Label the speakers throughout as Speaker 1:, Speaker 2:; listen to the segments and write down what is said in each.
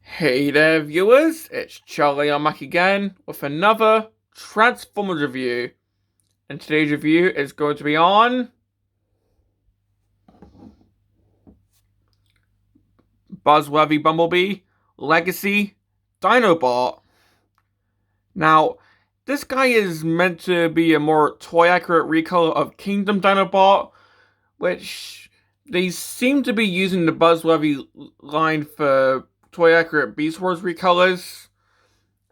Speaker 1: Hey there, viewers. It's Charlie. I'm back again with another Transformers review. And today's review is going to be on Buzzworthy Bumblebee Legacy Dinobot. Now, this guy is meant to be a more toy-accurate recolor of Kingdom Dinobot, which they seem to be using the Buzzworthy line for toy-accurate Beast Wars recolors.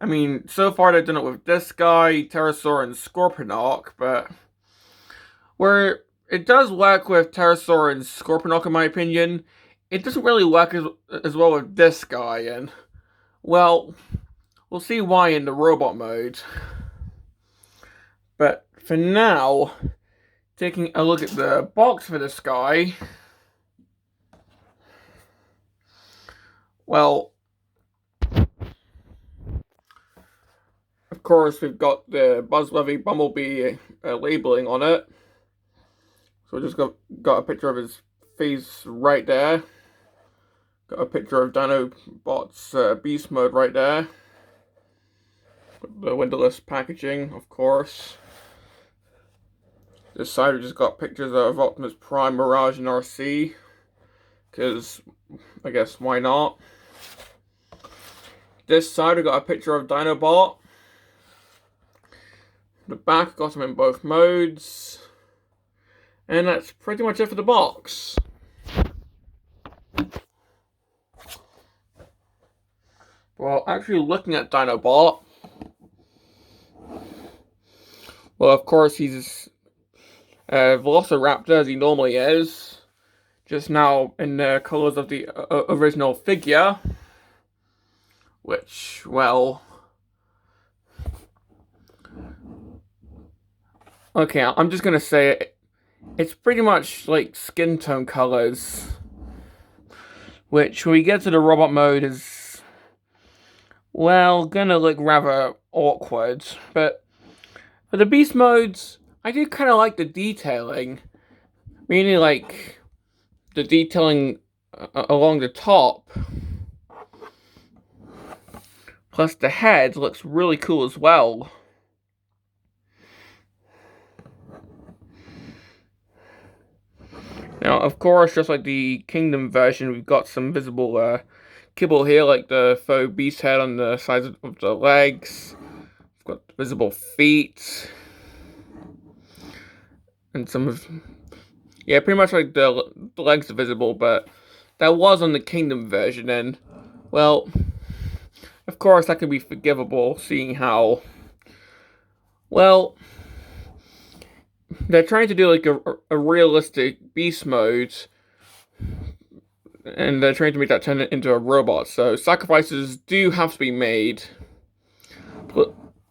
Speaker 1: I mean, so far they've done it with this guy, Pterosaur, and Scorponok, but where it does work with Pterosaur and Scorponok, in my opinion, it doesn't really work as well with this guy, and, well, we'll see why in the robot mode. But for now, taking a look at the box for this guy, well, of course, we've got the Buzzworthy Bumblebee labeling on it. So we just got a picture of his face right there. Got a picture of Dinobot's beast mode right there. The windowless packaging, of course. This side we just got pictures of Optimus Prime, Mirage, and RC. Because, I guess, why not? This side we got a picture of Dinobot. The back got him in both modes. And that's pretty much it for the box. Well, actually looking at Dinobot, well, of course, he's a Velociraptor, as he normally is. Just now in the colors of the original figure. Which, well... okay, I'm just gonna say it. It's pretty much like skin tone colors. Which, when we get to the robot mode, is... well, gonna look rather awkward. But for the beast modes, I do kind of like the detailing. Meaning, like, the detailing along the top. Plus, the head looks really cool as well. Now, of course, just like the Kingdom version, we've got some visible kibble here, like the faux beast head on the sides of the legs. We've got visible feet. And some of... yeah, pretty much like the legs are visible, but that was on the Kingdom version, and, well, of course that can be forgivable, seeing how, well, they're trying to do like a realistic beast mode, and they're trying to make that turn into a robot, so sacrifices do have to be made.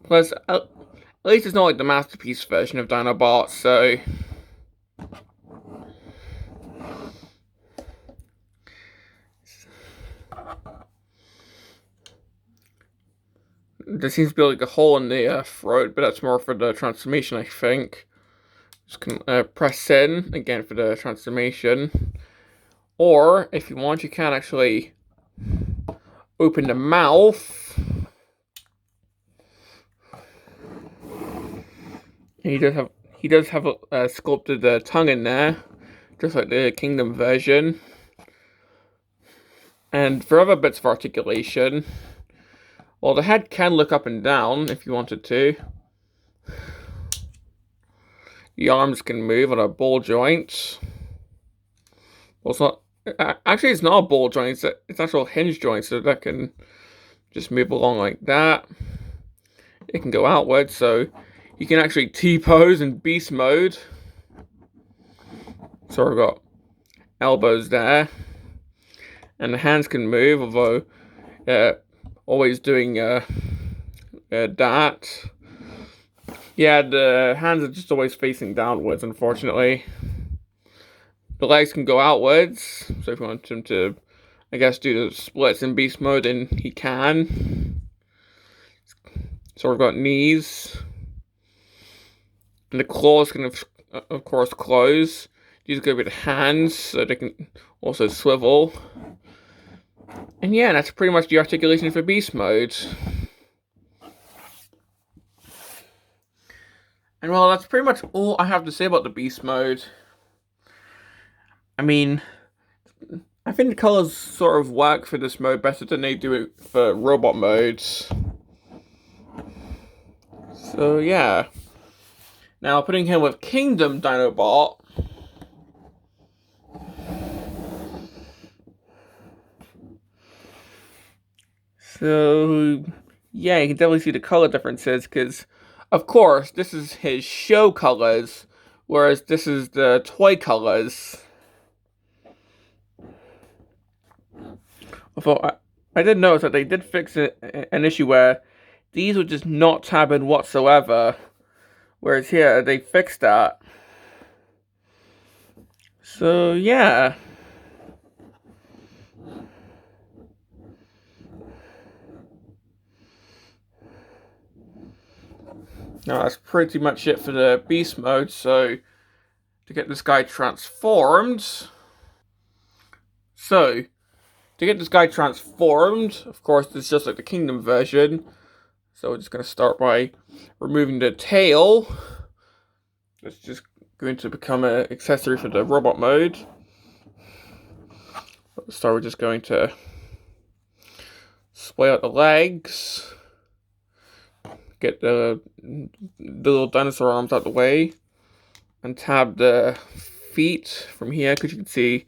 Speaker 1: Plus, at least it's not like the masterpiece version of Dinobot, so... there seems to be like a hole in the throat, but that's more for the transformation, I think. Just can press in again for the transformation. Or, if you want, you can actually open the mouth. And he does have a sculpted tongue in there, just like the Kingdom version. And for other bits of articulation, well, the head can look up and down if you wanted to. The arms can move on a ball joint. Well, it's not... actually, it's not a ball joint. It's actual hinge joint, so that can just move along like that. It can go outwards, so you can actually T-pose in beast mode. So we've got elbows there. And the hands can move, although always doing that. Yeah, the hands are just always facing downwards, unfortunately. The legs can go outwards, so if you want him to, I guess, do the splits in beast mode, then he can. So we've got knees. And the claws can, of course, close. These go with hands, so they can also swivel. And yeah, that's pretty much the articulation for beast mode. And well, that's pretty much all I have to say about the beast mode. I mean, I think the colors sort of work for this mode better than they do it for robot modes. So yeah. Now putting him with Kingdom Dinobot. So yeah, you can definitely see the color differences because, of course, this is his show colors, whereas this is the toy colors. Although I did notice that they did fix an issue where these were just not tabbing whatsoever, whereas here they fixed that. So yeah. Now that's pretty much it for the beast mode. So to get this guy transformed. So to get this guy transformed, of course, it's just like the Kingdom version. So we're just going to start by removing the tail. It's just going to become an accessory for the robot mode. At the start, we're just going to splay out the legs. Get the little dinosaur arms out the way. And tab the feet from here, because you can see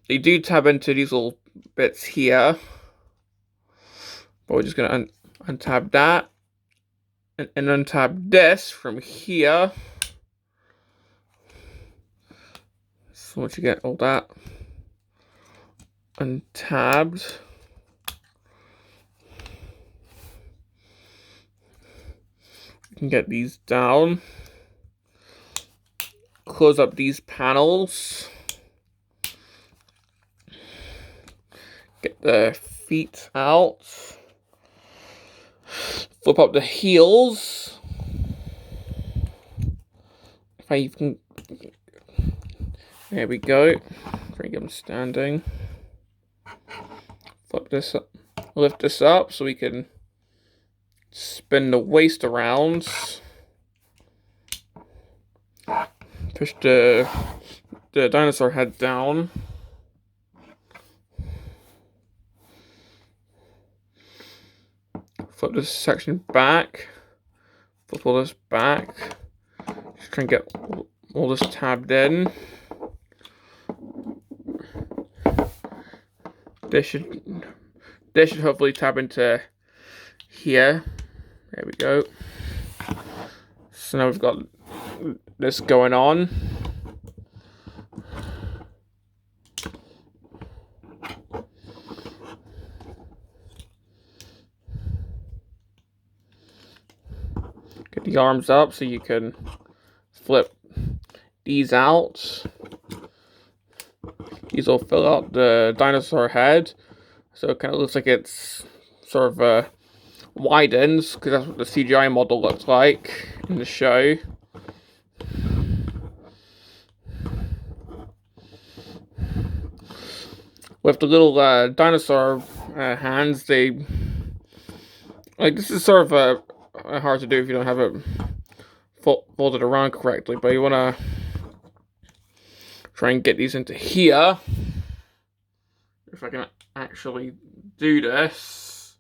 Speaker 1: they do tab into these little bits here. But we're just going to untab that. And untab this from here. So once you get all that untabbed, you can get these down. Close up these panels. Get the feet out. Flip up the heels. If I even... There we go. Try to get them standing. Flip this up. Lift this up so we can spin the waist around. Push the dinosaur head down. Flip this section back. Flip all this back. Just try and get all this tabbed in. This should hopefully tab into here. There we go. So now we've got this going on. Get the arms up so you can flip these out. These will fill out the dinosaur head, so it kind of looks like it's sort of widens, because that's what the CGI model looks like in the show. With the little dinosaur hands, they like this is sort of hard to do if you don't have it folded around correctly, but you want to try and get these into here. If I can actually do this.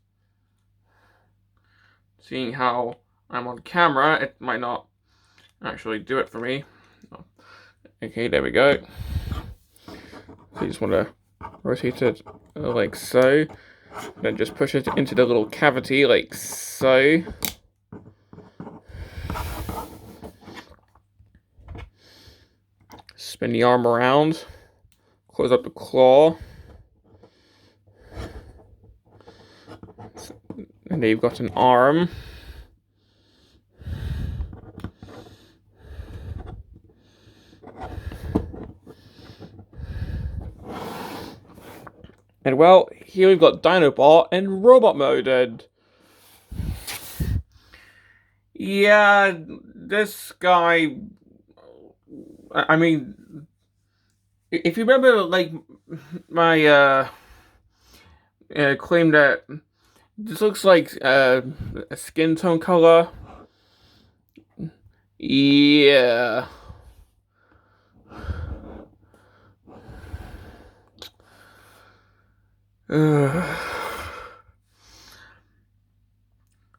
Speaker 1: Seeing how I'm on camera, it might not actually do it for me. Okay, there we go. So you just want to rotate it like so. Then just push it into the little cavity like so. Spin the arm around. Close up the claw. And there you've got an arm. And well, here we've got Dinobot in robot mode. And yeah, this guy, I mean, if you remember, like, my claim that this looks like a skin tone color. Yeah.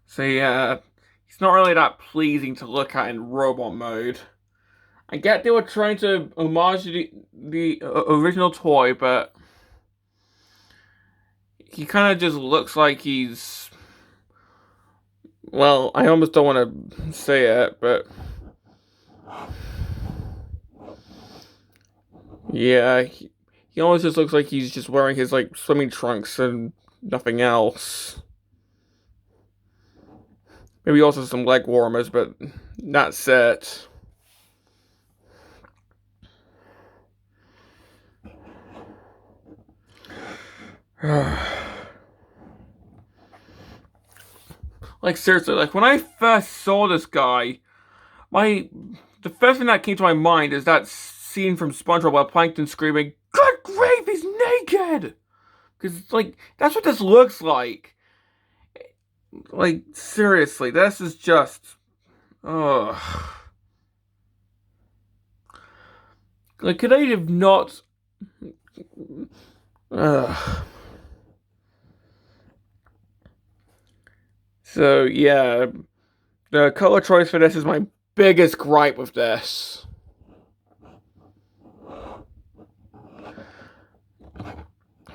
Speaker 1: So yeah, he's not really that pleasing to look at in robot mode. I get they were trying to homage the original toy, but he kind of just looks like he's. Well, I almost don't want to say it, but yeah, he almost just looks like he's just wearing his like swimming trunks and nothing else. Maybe also some leg warmers, but that's it. Like seriously, like when I first saw this guy, the first thing that came to my mind is that scene from SpongeBob where Plankton screaming, "Good grief, he's naked!" Because like that's what this looks like. Like seriously, this is just, ugh. Like could I have not? Ugh. So yeah, the color choice for this is my biggest gripe with this.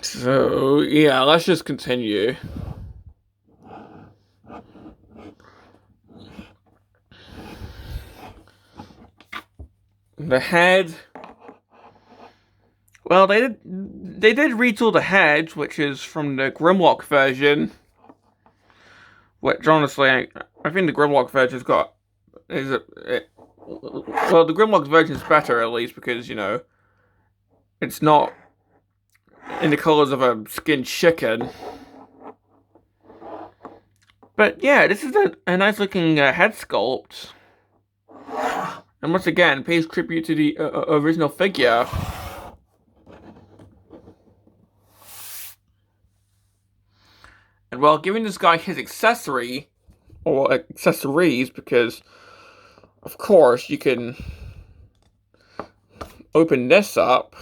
Speaker 1: So yeah, let's just continue. The head. Well, they did retool the head, which is from the Grimlock version. Which honestly, I think the Grimlock version's got well, the Grimlock version is better at least because it's not in the colors of a skinned chicken. But yeah, this is a nice looking head sculpt, and once again pays tribute to the original figure. And while giving this guy his accessory, or accessories, because of course you can open this up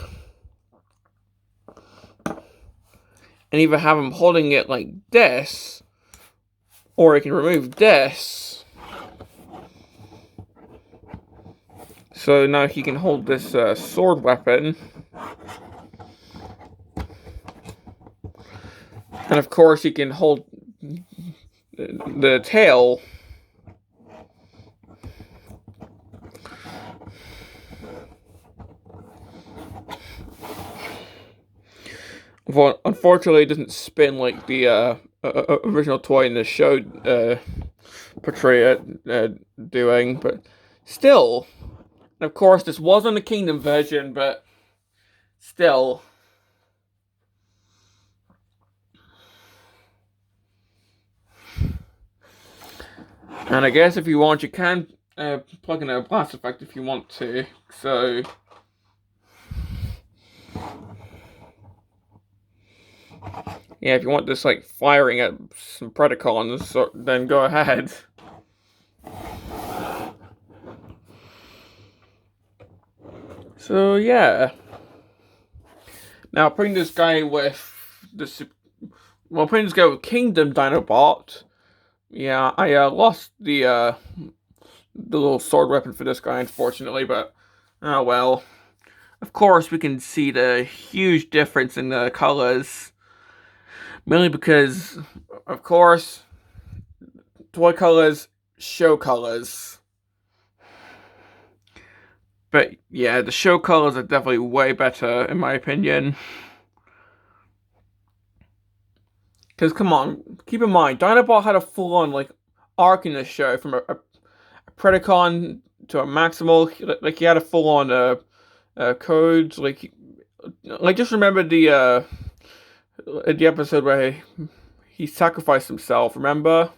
Speaker 1: and either have him holding it like this, or you can remove this. So now he can hold this sword weapon. And of course he can hold the tail. Well, unfortunately, it doesn't spin like the original toy in the show portray it doing, but still. And of course, this wasn't the Kingdom version, but still. And I guess if you want, you can plug in a blast effect if you want to. So. Yeah, if you want this like firing at some Predacons, then go ahead. So yeah. Now putting this guy with putting this guy with Kingdom Dinobot. Yeah, I lost the little sword weapon for this guy, unfortunately, but oh well. Of course, we can see the huge difference in the colors. Mainly because, of course, toy colors show colors. But yeah, the show colors are definitely way better, in my opinion. Because, come on, keep in mind, Dinobot had a full-on, like, arc in the show, from a Predacon to a Maximal. Like, he had a full-on codes. Like, just remember the episode where he sacrificed himself, remember?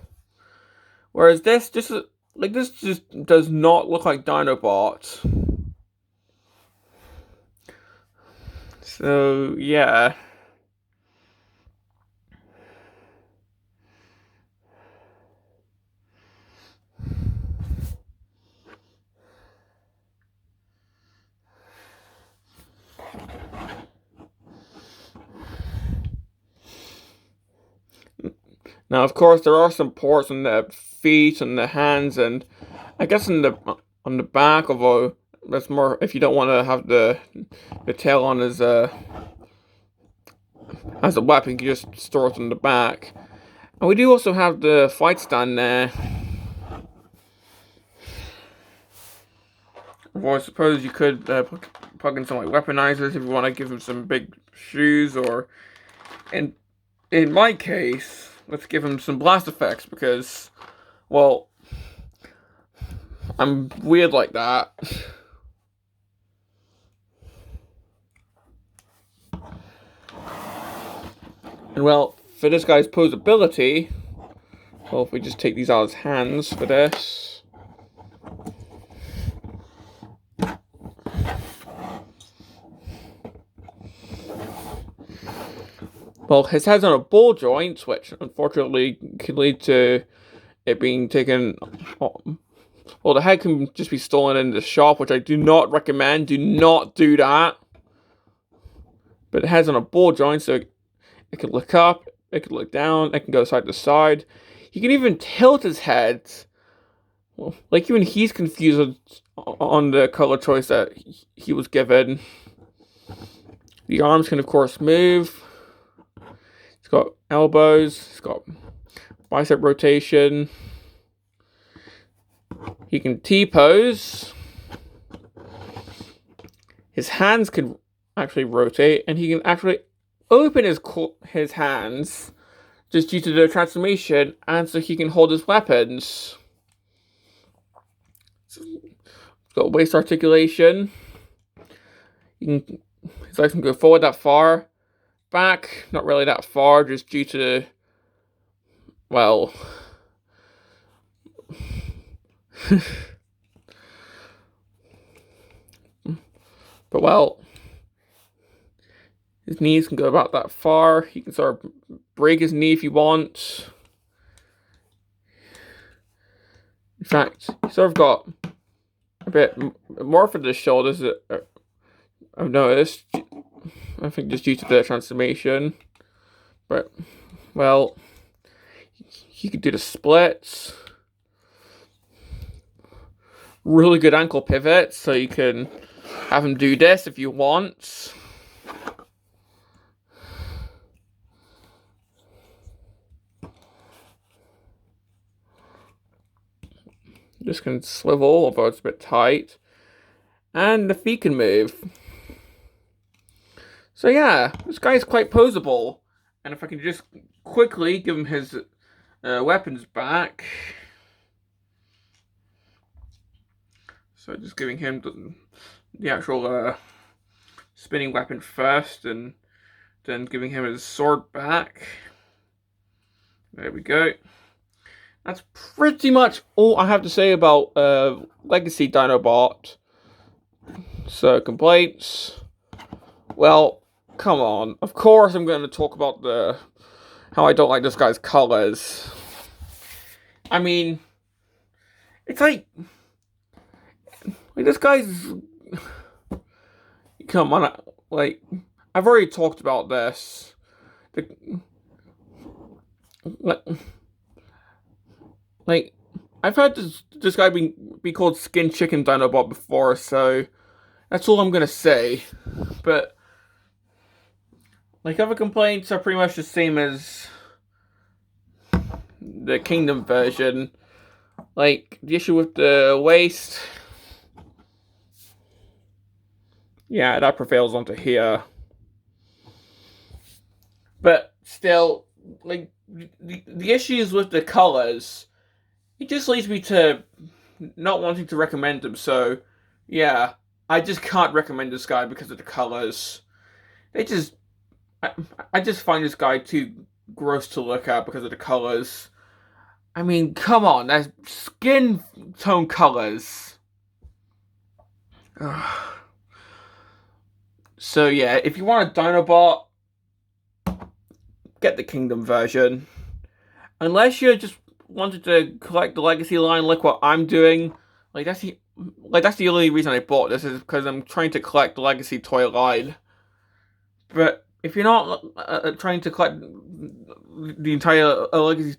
Speaker 1: Whereas this just does not look like Dinobot. So yeah. Now, of course, there are some ports on the feet and the hands, and I guess on the back. Although that's more if you don't want to have the tail on as a weapon, you can just store it on the back. And we do also have the fight stand there. Or I suppose you could plug in some like weaponizers if you want to give him some big shoes, or in my case, let's give him some blast effects because, well, I'm weird like that. And well, for this guy's posability, well, if we just take these out of his hands for this. Well, his head's on a ball joint, which unfortunately could lead to it being taken. Well, the head can just be stolen in the shop, which I do not recommend. Do not do that. But the head's on a ball joint, so it can look up, it can look down, it can go side to side. He can even tilt his head. Well, like even he's confused on the color choice that he was given. The arms can, of course, move. He's got elbows. He's got bicep rotation. He can T-pose. His hands can actually rotate, and he can actually open his hands just due to the transformation, and so he can hold his weapons. He's got waist articulation. His legs can go forward that far. Back, not really that far, just due to, well, but well, his knees can go about that far. He can sort of break his knee if you want. In fact, he's sort of got a bit more for the shoulders. I've noticed. I think just due to the transformation. But, well, he could do the splits. Really good ankle pivot, so you can have him do this if you want. Just can swivel, although it's a bit tight. And the feet can move. So yeah, this guy's quite posable. And if I can just quickly give him his weapons back. So just giving him the actual spinning weapon first, and then giving him his sword back. There we go. That's pretty much all I have to say about Legacy Dinobot. So, complaints. Well, come on. Of course I'm going to talk about how I don't like this guy's colors. I mean, it's like this guy's... Come on, like, I've already talked about this. Like, I've heard this guy be called Skin Chicken Dinobot before, so that's all I'm gonna say. But like, other complaints are pretty much the same as the Kingdom version. Like, the issue with the waist, yeah, that prevails onto here. But still, like, the issues with the colors, it just leads me to not wanting to recommend him. So, yeah, I just can't recommend this guy because of the colors. I just find this guy too gross to look at because of the colors. I mean, come on, that's skin tone colors. So yeah, if you want a Dinobot, get the Kingdom version. Unless you just wanted to collect the Legacy line, like what I'm doing, that's the only reason I bought this, is because I'm trying to collect the Legacy toy line. But if you're not trying to collect the entire legacy,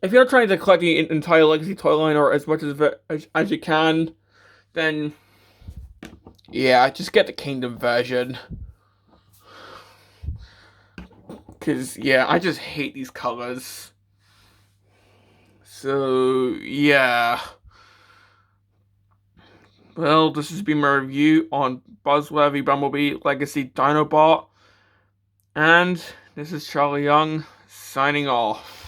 Speaker 1: if you're not trying to collect the entire legacy toy line or as much as you can, then yeah, just get the Kingdom version. Cause yeah, I just hate these colors. So yeah. Well, this has been my review on Buzzworthy Bumblebee Legacy Dinobot. And this is Charlie Young signing off.